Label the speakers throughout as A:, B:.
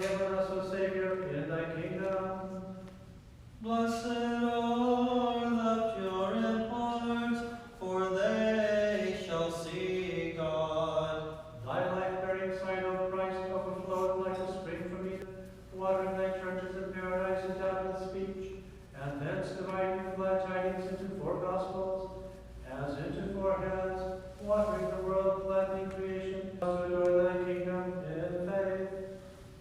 A: given us, O Savior, in thy kingdom.
B: Blessed are the pure in heart, for they shall see God.
A: Thy life-bearing sign, O Christ, overflowed like a spring from Eden, watering thy churches in paradise endowed with speech, and thence dividing the glad tidings into four gospels, as into four heads, watering the world, flattening creation, to adore thy kingdom in faith.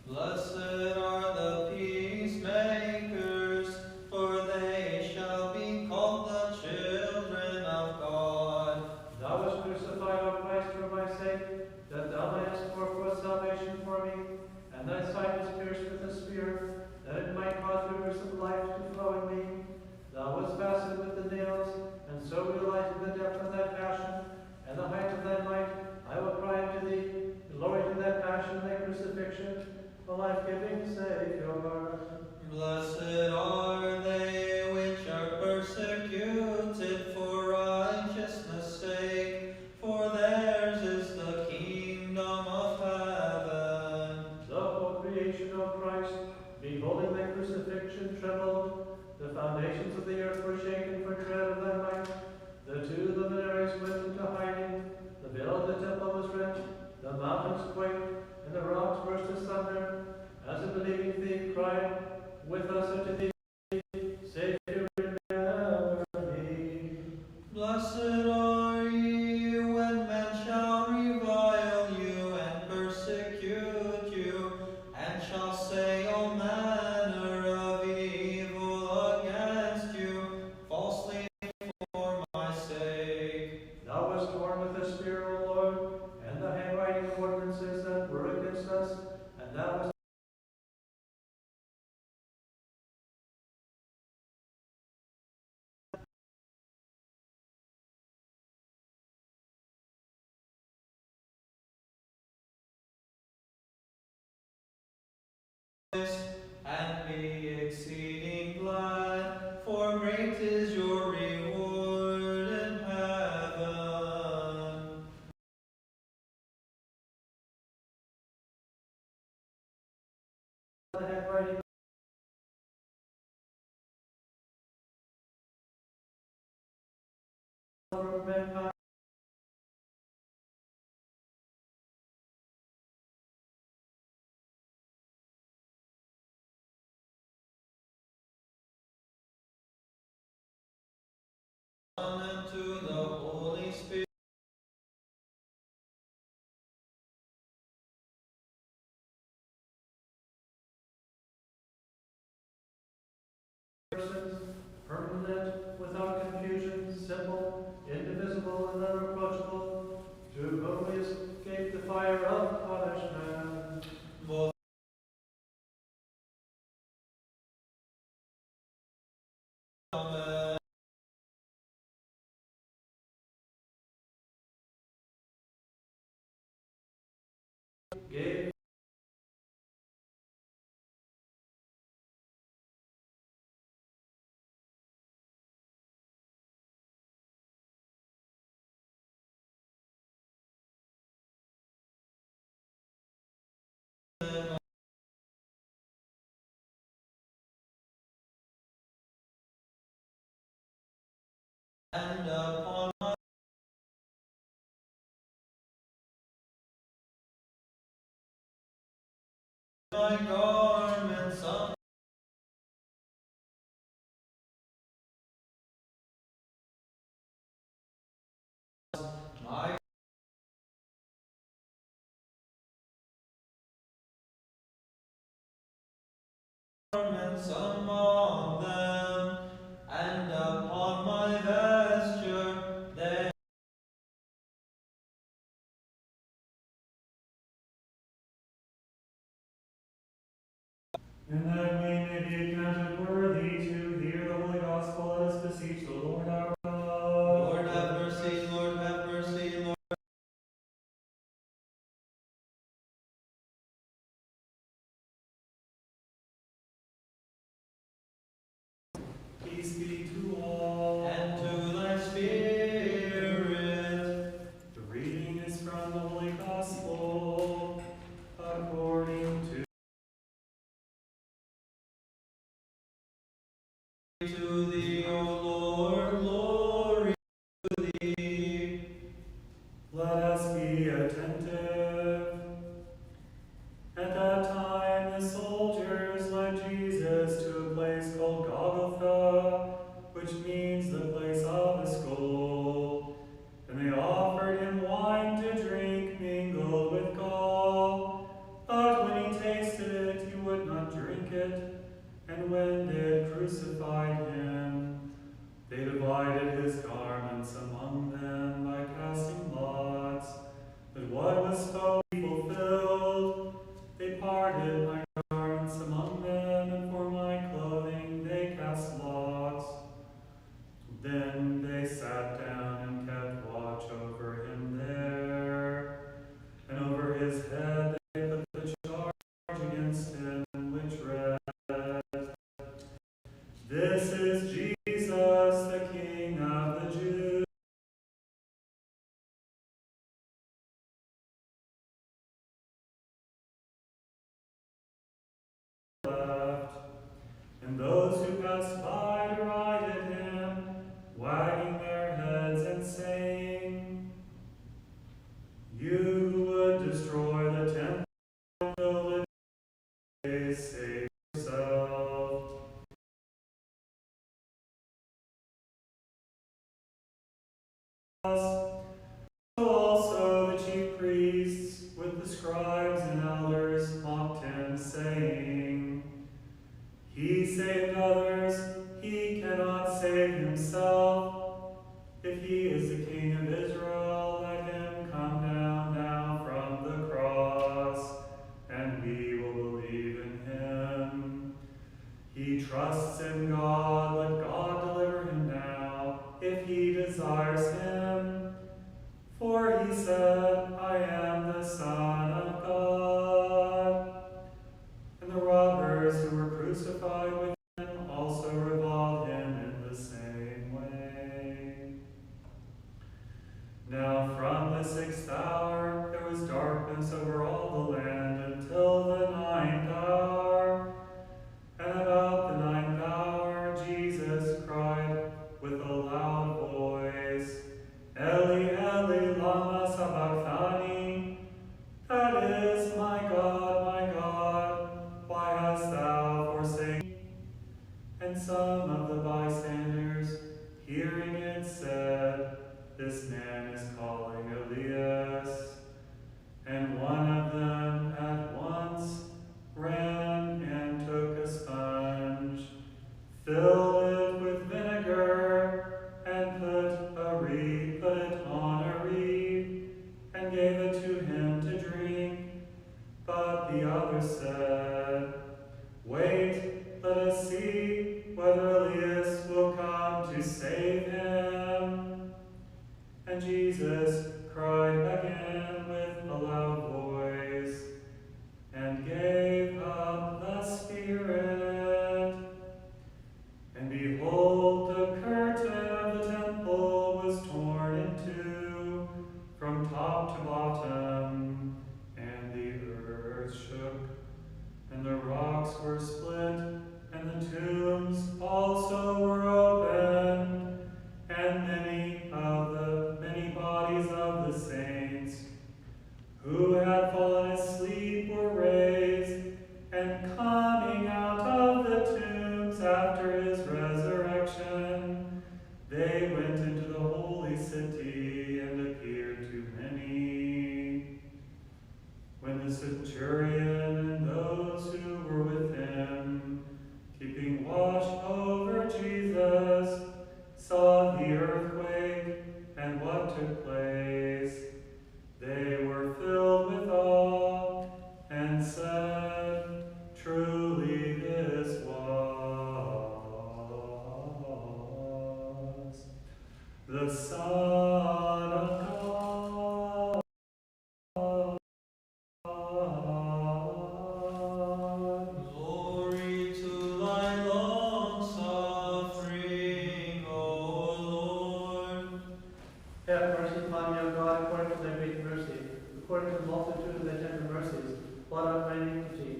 B: Blessed are the peacemakers, for they shall be called the children of God.
A: Thou wast crucified, O Christ, for my sake, that thou mightest pour forth salvation for me, and thy side was pierced with a spear, that it might cause rivers of life to flow in me. Thou wast fastened with the nails, and so realizing the depth of that passion, and the height of thy might, I will cry unto thee, glory to that passion, thy crucifixion, the life-giving Savior.
B: Blessed are they which are persecuted for righteousness' sake, for theirs is the kingdom of heaven.
A: The whole creation, O Christ, beholding thy crucifixion, trembled. The foundations of the earth were shaken for dread of thy might. The two luminaries went into hiding. The veil of the temple was rent. The mountains quaked, and the rocks burst asunder. As a believing thief cried with us unto thee, Savior, remember me.
B: Blessed are ye when men shall revile you and persecute you, and shall say all manner of evil against you, falsely for my sake.
A: Thou wast torn with a spear, O Lord, and the handwriting of ordinances that were against us, and thou wast
B: and be exceeding glad, for great is your reward in heaven.
A: the handwriting of mankind.
B: And to the Holy Spirit.
A: Persons, permanent, without confusion, simple, indivisible, and unapproachable, through whom we escape the fire of punishment.
B: Both Amen.
A: Gave
B: And upon my garments of my garments among them, and upon my vesture they
C: And that we may be accounted worthy to hear the holy gospel, let us beseech the Lord our God.
B: Lord have mercy, Lord have mercy, Lord.
C: Peace be to all.
B: And to thy spirit.
C: The reading is from the holy gospel according to that time the soldiers led Jesus to a place called Golgotha, which means the place of the skull. And they offered him wine to drink mingled with gall. But when he tasted it, he would not drink it. And when they had crucified him, they divided his garments among them by casting lots. But what was supposed to be fulfilled, they parted my garments among them, and for my clothing they cast lots. Then they sat down and kept watch over him there, and over his head they put the charge against him, which read, "This is Jesus, the King of the Jews." Left. And those who passed by derided him, wagging their heads and saying, "You who would destroy the temple and build it, save yourself." So also the chief priests with the scribes and elders mocked him, saying, "He saved others, he cannot save himself. If he is the King of Israel, let him come down now from the cross, and we will believe in him. He trusts in God, let God deliver him now, if he desires him. For he said, 'I am the Son of God.'" And the robbers who were crucified with him also reviled him in the same way. Now from the 6th hour there was darkness over all the land until the 9th hour. And about the 9th hour Jesus cried with a loud voice, "Eli, Eli, lama sabachthani?" That is, my God, why hast thou forsaken me?" And some of the bystanders, hearing it, said, "This man is calling Elias." And one of them at once ran and took a sponge, filled it with vinegar, and put it on a reed, and gave it to him to drink. But the other said, "Wait, let us see whether Elias will come to save him." And Jesus cried again with a loud voice, and gave up the spirit. And behold, the curtain of the temple was torn in two, from top to bottom, and the earth shook, and the rocks were split, and the tombs also were opened, and many bodies of the saints who had fallen asleep were raised, and coming out of the tombs after his resurrection, they went into the holy city and appeared to many. When the centurion and those who were with him, keeping watch over Jesus, saw the earthquake and what took place, they were filled with awe and said, "Truly this was the Son of God."
B: Glory to thy long suffering, O Lord.
A: Have mercy upon me, O God, according to thy great mercy, according to the multitude of thy tender mercies. Blot out my iniquity.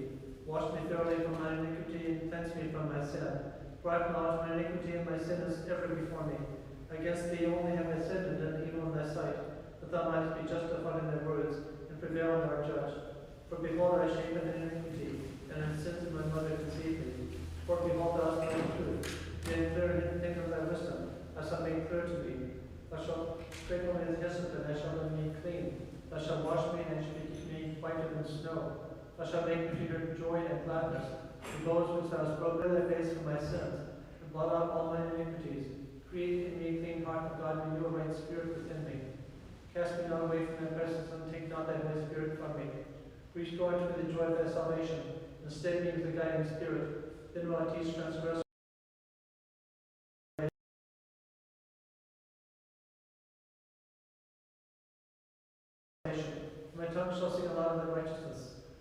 A: Wash me thoroughly from my iniquity, and cleanse me from my sin. For I acknowledge my iniquity, and my sin is ever before me. Against thee only have I sinned and done evil in thy sight, that thou mightest be justified in thy words, and prevail in our judge. For behold, I shame in iniquity, Straight away as hyssop, and I shall be made clean. Thou shalt wash me, and I shall be made whiter than snow. Thou shalt make me to hear joy and gladness. The those which thou hast broken thy face for my sins, and blot out all my iniquities. Create in me a clean heart, O God, renew a right spirit within me. Cast me not away from thy presence, and take not thy Holy Spirit from me. Restore unto me the joy of thy salvation, and steady me with the guiding spirit. Then will I teach transgressors. My tongue shall sing aloud of thy righteousness.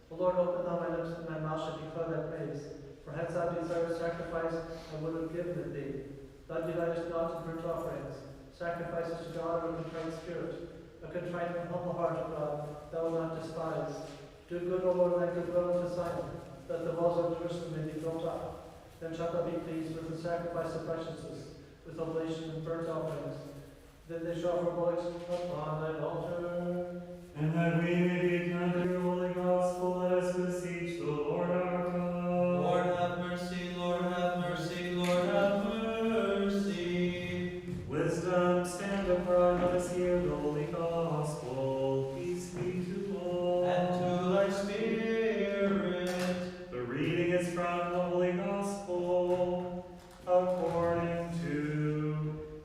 A: O Lord, open thou my lips, and my mouth shall declare thy praise. For hence thou desirest sacrifice, I would have given it thee. Thou delightest not in burnt offerings. Sacrifices to God are a contrite spirit. A contrite and humble heart, O God, thou wilt not despise. Do good, O Lord, thy good will unto Zion, that the walls of Jerusalem may be built up. Then shalt thou be pleased with the sacrifice of righteousness, with oblation and burnt offerings. Then they shall offer bullocks upon thine altar.
C: And that we may be connected to your holy gospel, let us beseech the Lord our God.
B: Lord have mercy, Lord have mercy, Lord have mercy.
C: Wisdom, stand upright, let us hear the holy gospel. Peace be to all.
B: And to thy spirit.
C: The reading is from the Holy Gospel according to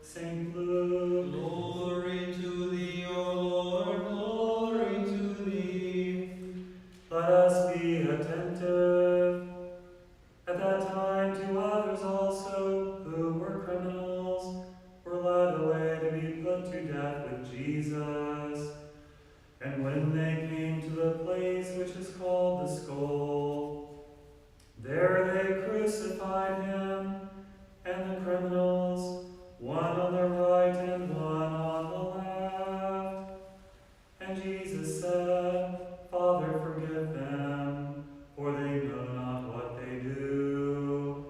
C: St. Luke.
B: Glory to thee, O Lord, glory to thee.
C: Let us be attentive. At that time, 2 others also, who were criminals, were led away to be put to death with Jesus. And when they came to the place which is called the Skull, there they crucified him and the criminals, one on the right and one on the left. And Jesus said, Father, forgive them, for they know not what they do.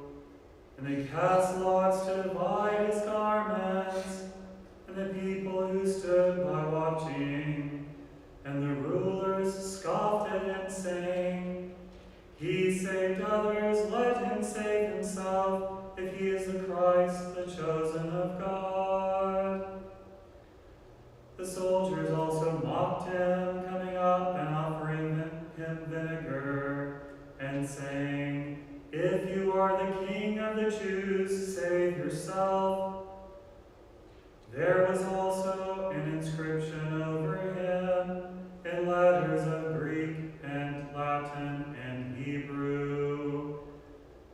C: And they cast lots to divide his garments, and the people who stood by watching, and the rulers scoffed at him, saying, He saved others, let him save himself, if he is the Christ, the chosen of God. The soldiers also mocked him, coming up and offering him vinegar, and saying, If you are the King of the Jews, save yourself. There was also an inscription over him in letters of Greek and Latin and Hebrew,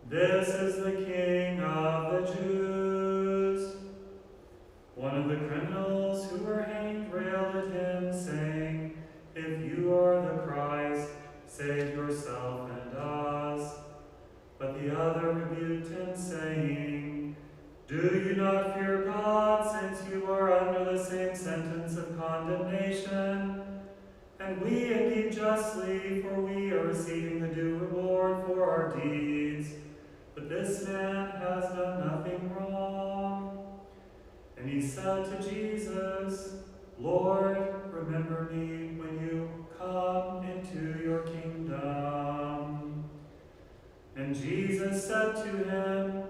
C: This is the King of the Jews. One of the criminals who were hanged railed at him, saying, If you are the Christ, save yourself and us. But the other rebuked him, saying, Do you not fear God, since you are under the same sentence of condemnation? And we indeed justly, for we are receiving the due reward for our deeds. But this man has done nothing wrong. And he said to Jesus, Lord, remember me when you come into your kingdom. And Jesus said to him,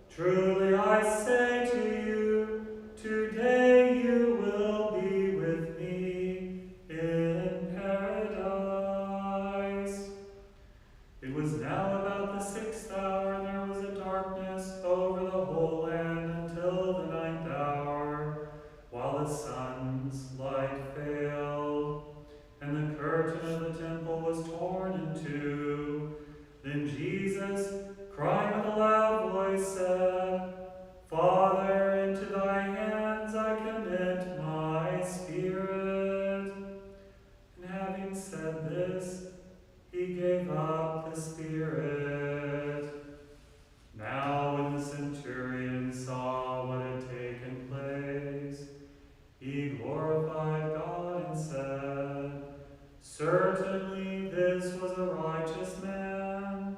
C: Truly I say to you, today you will be with me in paradise. It was now about the 6th hour, and there was a darkness over the whole land until the 9th hour, while the sun's light failed, and the curtain of the temple was torn in two. Then Jesus, crying with a loud voice, said, Father, into thy hands I commit my spirit. And having said this, he gave up the spirit. Now when the centurion saw what had taken place, he glorified God and said, Certainly this was a righteous man.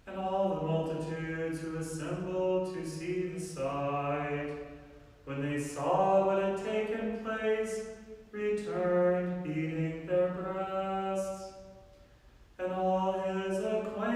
C: And all the multitudes who assembled to see the sight, when they saw what had taken place, returned beating their breasts. And all his acquaintances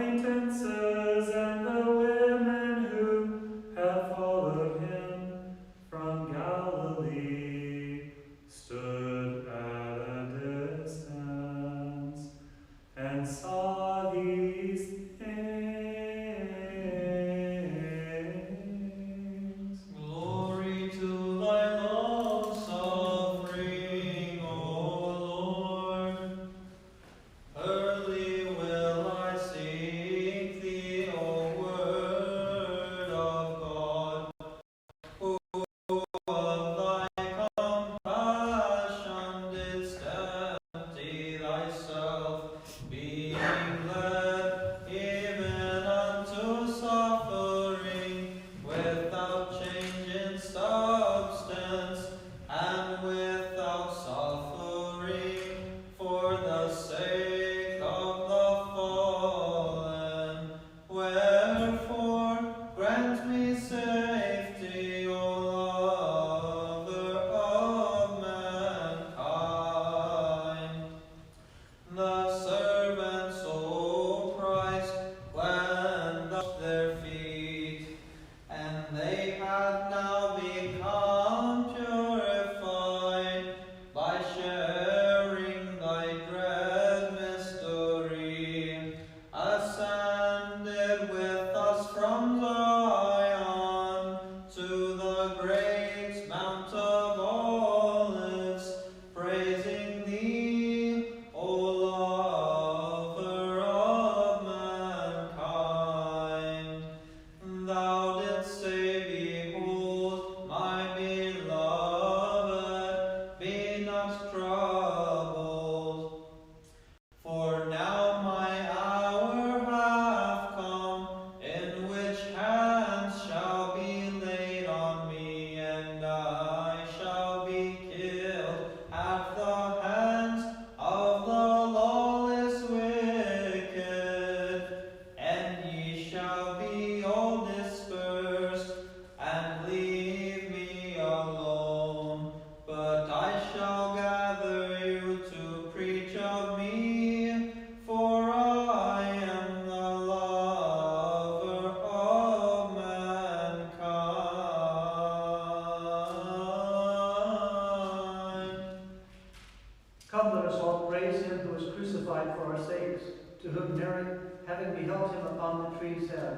A: having beheld him upon the tree, said,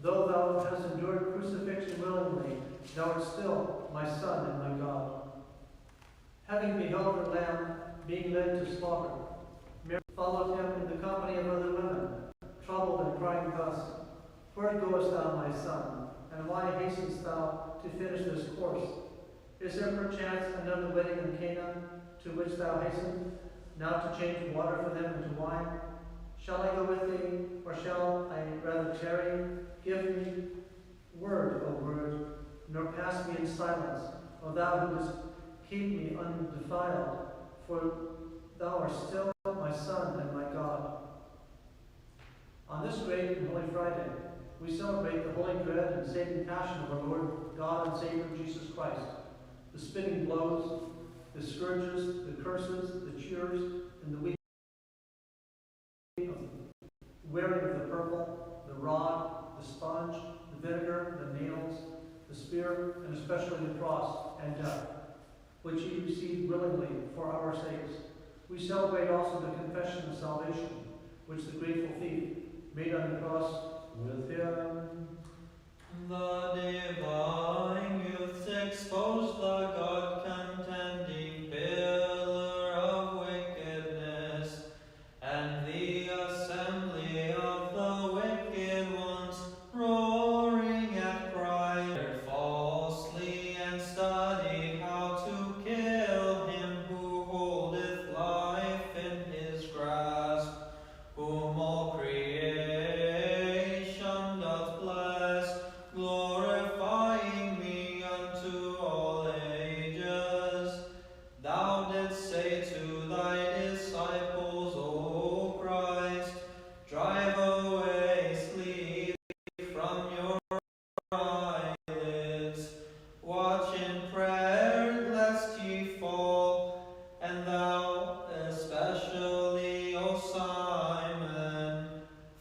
A: Though thou hast endured crucifixion willingly, thou art still my Son and my God. Having beheld the Lamb being led to slaughter, Mary followed him in the company of other women, troubled and crying thus, Where goest thou, my son, and why hastenest thou to finish this course? Is there perchance another wedding in Cana, to which thou hasten, now to change water for them into wine? Shall I go with thee, or shall I rather tarry? Give me word, O word, nor pass me in silence, O thou who dost keep me undefiled, for thou art still my Son and my God. On this great and Holy Friday, we celebrate the holy dread and saving passion of our Lord God and Savior Jesus Christ. The spitting blows, the scourges, the curses, the cheers, and the weeping, wearing of the purple, the rod, the sponge, the vinegar, the nails, the spear, and especially the cross and death, which he received willingly for our sakes. We celebrate also the confession of salvation, which the grateful thief made on the cross with him.
B: The divine youths expose the God-contending pillar of wickedness, and the assembly of the wicked ones, roaring at Christ, falsely and study how to kill him who holdeth life in his grasp, whom all creation doth bless, glorifying me unto all ages. Thou didst say to thy disciples, O Christ, drive away sleep from your eyelids. Watch in prayer, lest ye fall, and thou especially, O Simon,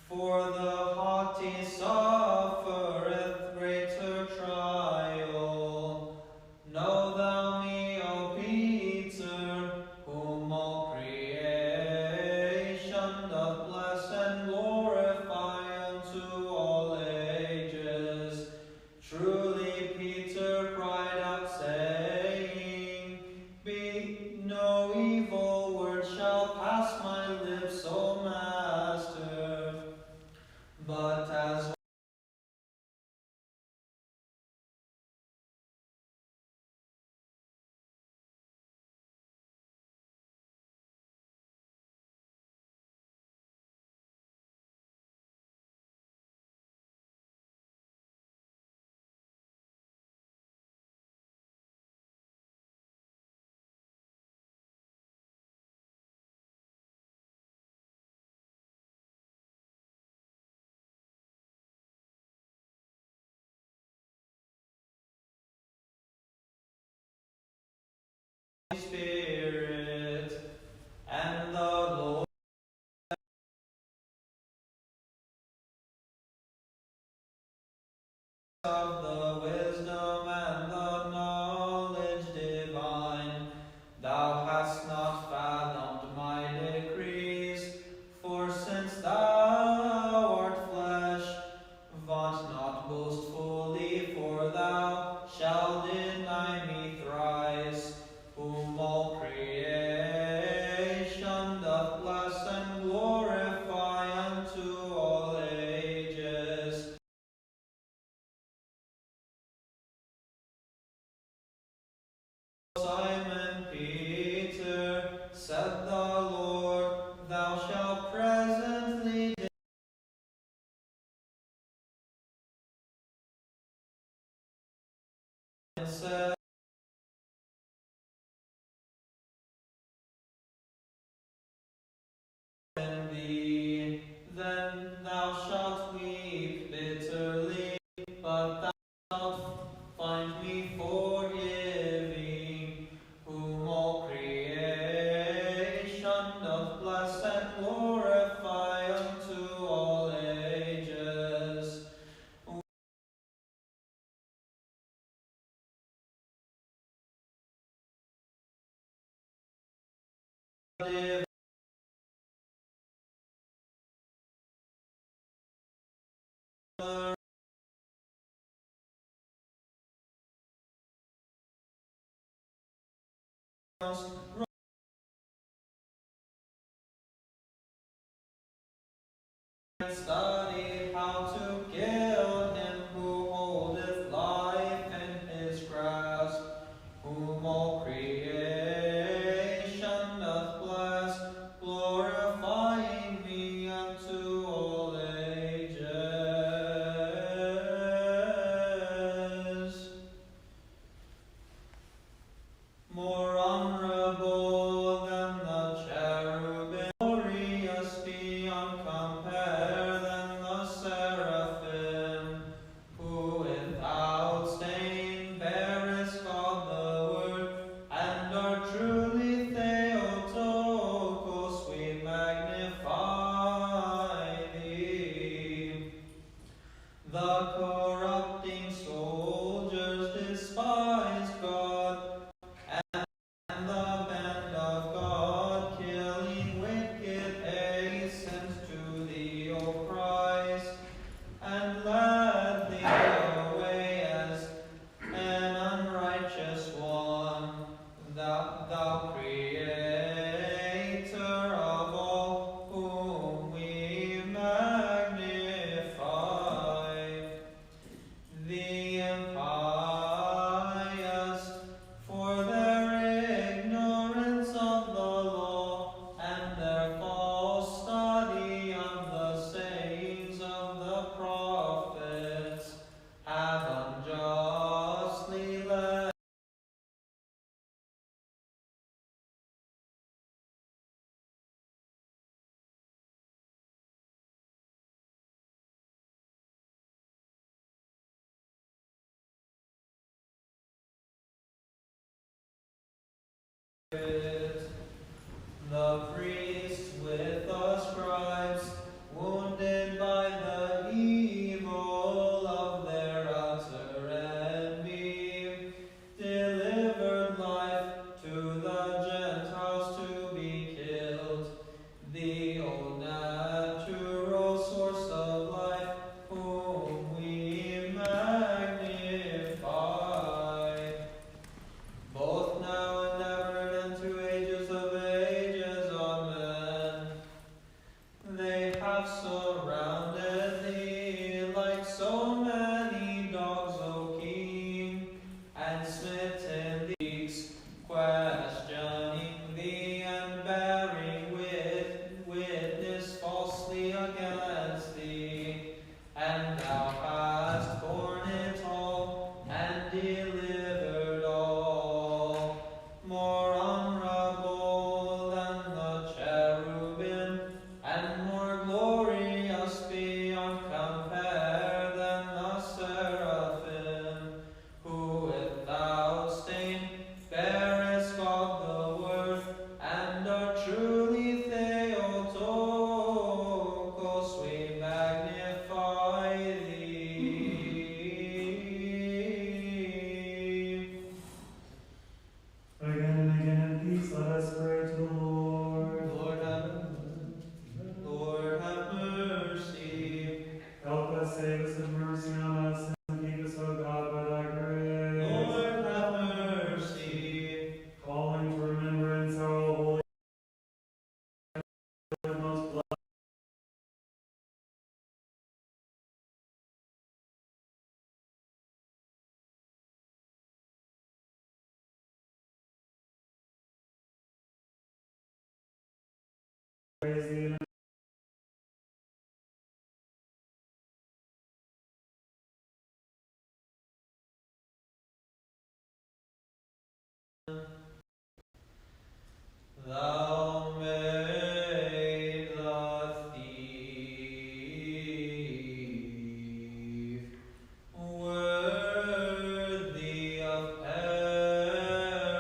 B: for the haughty suffereth greater trial. Know thou me, O Peter, whom all creation doth bless and glorify unto all ages. Truly Peter cried out, saying, No evil word shall pass my lips, O Master. But as Spirit, and the Lord of the wisdom and the knowledge divine, thou hast not fathomed my decrees, for since thou art flesh, vaunt not boastfully, for thou shalt deny me thrice, whom all creation doth bless and glorify unto all ages. Simon Peter, said the Lord, thou shalt presently and said, thee, then thou shalt weep bitterly, but thou shalt find me forgiving, whom all creation doth bless and glorify unto all ages. Study how to kill him who holdeth life in his grasp, whom all creation doth bless, glorifying me unto all ages. More honorable than the cherubim, glorious beyond compare than the seraphim, who without stain bearest God the Word, and are truly Theotokos, we magnify thee. The corrupting soldiers despise God, and the band of God, killing wicked, hastens to thee, O Christ, and led thee away as an unrighteous one, thou Creator of all, whom we magnify. The impious, for their ignorance of the law, and their false study of the sayings of the prophets, have unjustly led the priests with the scribes, wounded by the evil of their utter envy, delivered life to the Gentiles to be killed. The old natural source of life, whom we magnify, both now and ever and unto ages of ages. Amen. They have surrounded thee like so many dogs, O King, and smitten thee, questioning thee and bearing witness falsely against thee. And thou hast borne it all and delivered all. More honorable than the cherubim, and more glorious beyond compare than the seraphim, who without stain bearest God the Word, and are truly Theotokos, we magnify thee.
C: Again and again in peace, let us pray to the Lord.
B: Lord have mercy.
C: Help us, save us, have mercy on us, and keep us, O God, by thy grace.
B: Lord have mercy.
C: Calling to remembrance our holy and most blessed praise thee.
B: Thou made the thief worthy of paradise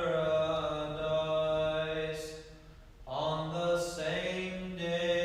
B: on the same day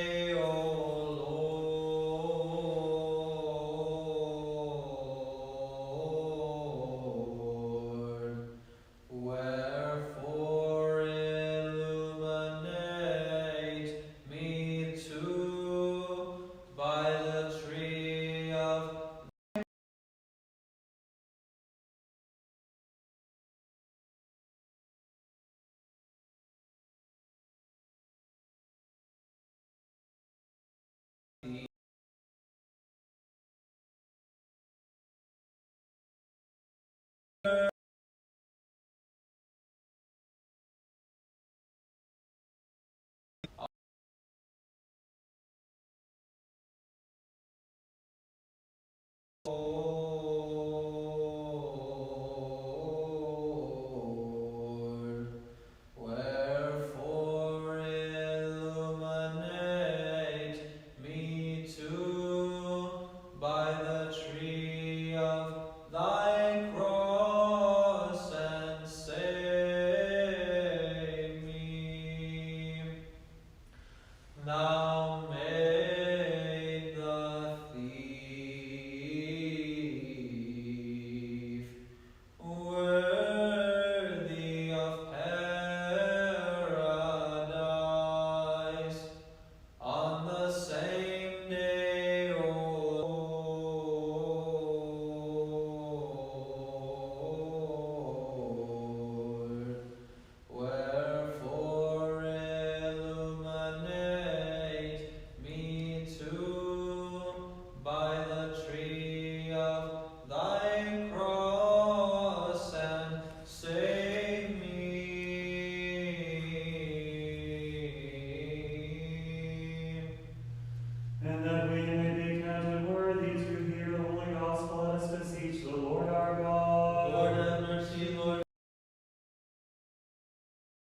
B: Oh.